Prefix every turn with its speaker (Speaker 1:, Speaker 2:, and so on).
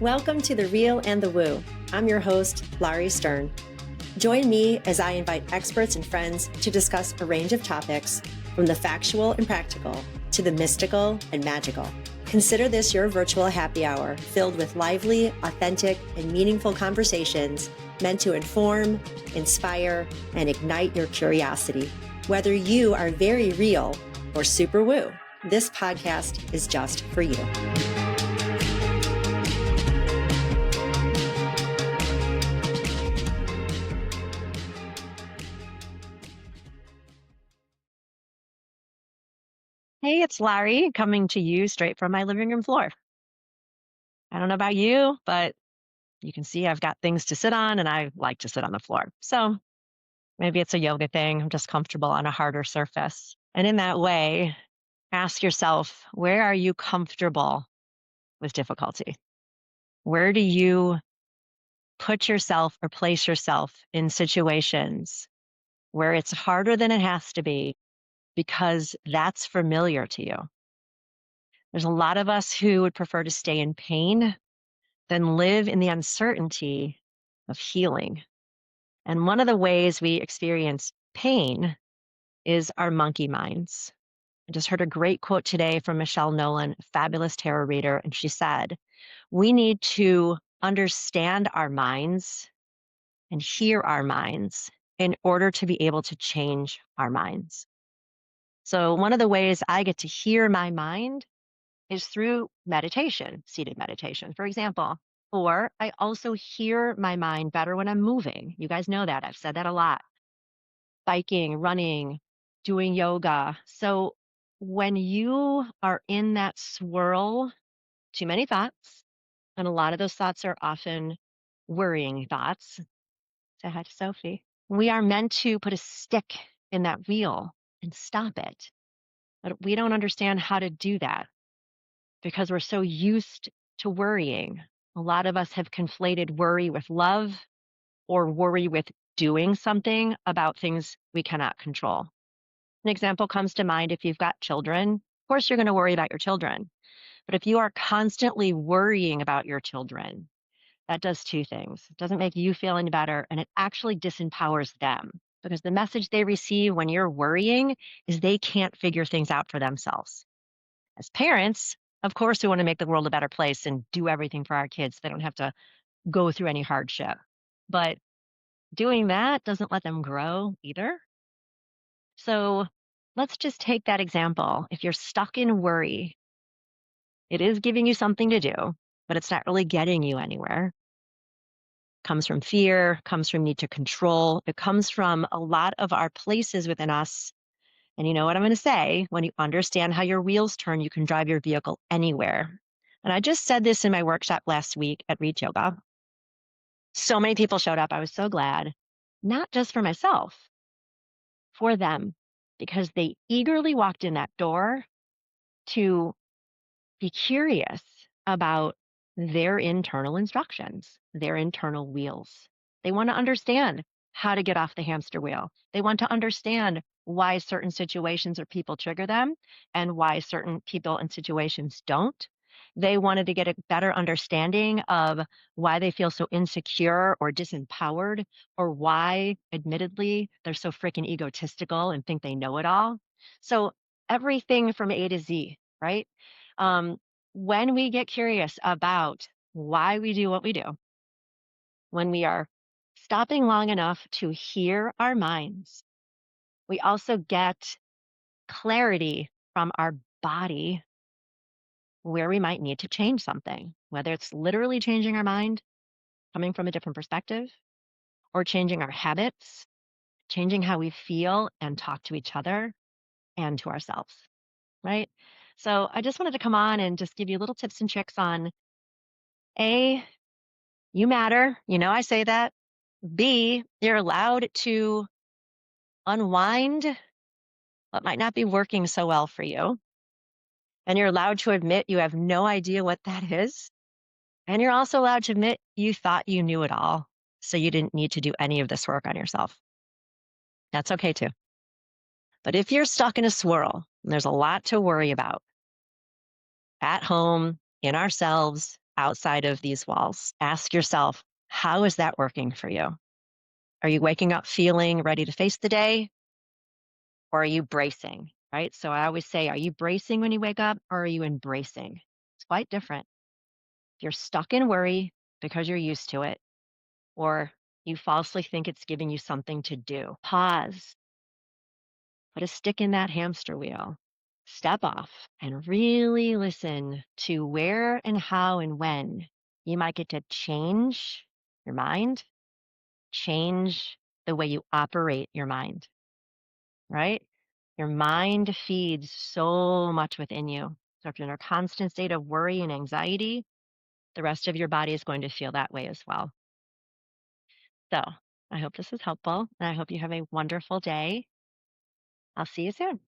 Speaker 1: Welcome to The Real and the Woo. I'm your host, Lauri Stern. Join me as I invite experts and friends to discuss a range of topics, from the factual and practical to the mystical and magical. Consider this your virtual happy hour filled with lively, authentic, and meaningful conversations meant to inform, inspire, and ignite your curiosity. Whether you are very real or super woo, this podcast is just for you. Hey, it's Lauri coming to you straight from my living room floor. I don't know about you, but you can see I've got things to sit on and I like to sit on the floor. So maybe it's a yoga thing. I'm just comfortable on a harder surface. And in that way, ask yourself, where are you comfortable with difficulty? Where do you put yourself or place yourself in situations where it's harder than it has to be because that's familiar to you? There's a lot of us who would prefer to stay in pain than live in the uncertainty of healing. And one of the ways we experience pain is our monkey minds. I just heard a great quote today from Michelle Nolan, fabulous tarot reader, and she said, we need to understand our minds and hear our minds in order to be able to change our minds. So one of the ways I get to hear my mind is through meditation, seated meditation, for example. Or I also hear my mind better when I'm moving. You guys know that. I've said that a lot. Biking, running, doing yoga. So when you are in that swirl, too many thoughts, and a lot of those thoughts are often worrying thoughts. Say hi to Sophie. We are meant to put a stick in that wheel and stop it. But we don't understand how to do that because we're so used to worrying. A lot of us have conflated worry with love or worry with doing something about things we cannot control. An example comes to mind if you've got children. Of course, you're going to worry about your children. But if you are constantly worrying about your children, that does two things. It doesn't make you feel any better, and it actually disempowers them because the message they receive when you're worrying is they can't figure things out for themselves. As parents, of course, we want to make the world a better place and do everything for our kids. They don't have to go through any hardship. But doing that doesn't let them grow either. So let's just take that example. If you're stuck in worry, it is giving you something to do, but it's not really getting you anywhere. Comes from fear, comes from need to control. It comes from a lot of our places within us. And you know what I'm going to say? When you understand how your wheels turn, you can drive your vehicle anywhere. And I just said this in my workshop last week at Reach Yoga. So many people showed up. I was so glad, not just for myself, for them, because they eagerly walked in that door to be curious about their internal instructions, their internal wheels. They want to understand how to get off the hamster wheel. They want to understand why certain situations or people trigger them and why certain people and situations don't. They wanted to get a better understanding of why they feel so insecure or disempowered, or why, admittedly, they're so freaking egotistical and think they know it all. So everything from A to Z, right? When we get curious about why we do what we do, when we are stopping long enough to hear our minds, we also get clarity from our body where we might need to change something, whether it's literally changing our mind, coming from a different perspective, or changing our habits, changing how we feel and talk to each other and to ourselves, right? So I just wanted to come on and just give you little tips and tricks on A, you matter. You know, I say that. B, you're allowed to unwind what might not be working so well for you. And you're allowed to admit you have no idea what that is. And you're also allowed to admit you thought you knew it all, so you didn't need to do any of this work on yourself. That's okay too. But if you're stuck in a swirl, and there's a lot to worry about at home, in ourselves, outside of these walls. Ask yourself, how is that working for you? Are you waking up feeling ready to face the day, or are you bracing? Right. So I always say, are you bracing when you wake up, or are you embracing? It's quite different. If you're stuck in worry because you're used to it, or you falsely think it's giving you something to do, pause, put a stick in that hamster wheel, step off, and really listen to where and how and when you might get to change your mind, change the way you operate your mind, right? Your mind feeds so much within you. So if you're in a constant state of worry and anxiety, the rest of your body is going to feel that way as well. So I hope this is helpful, and I hope you have a wonderful day. I'll see you soon.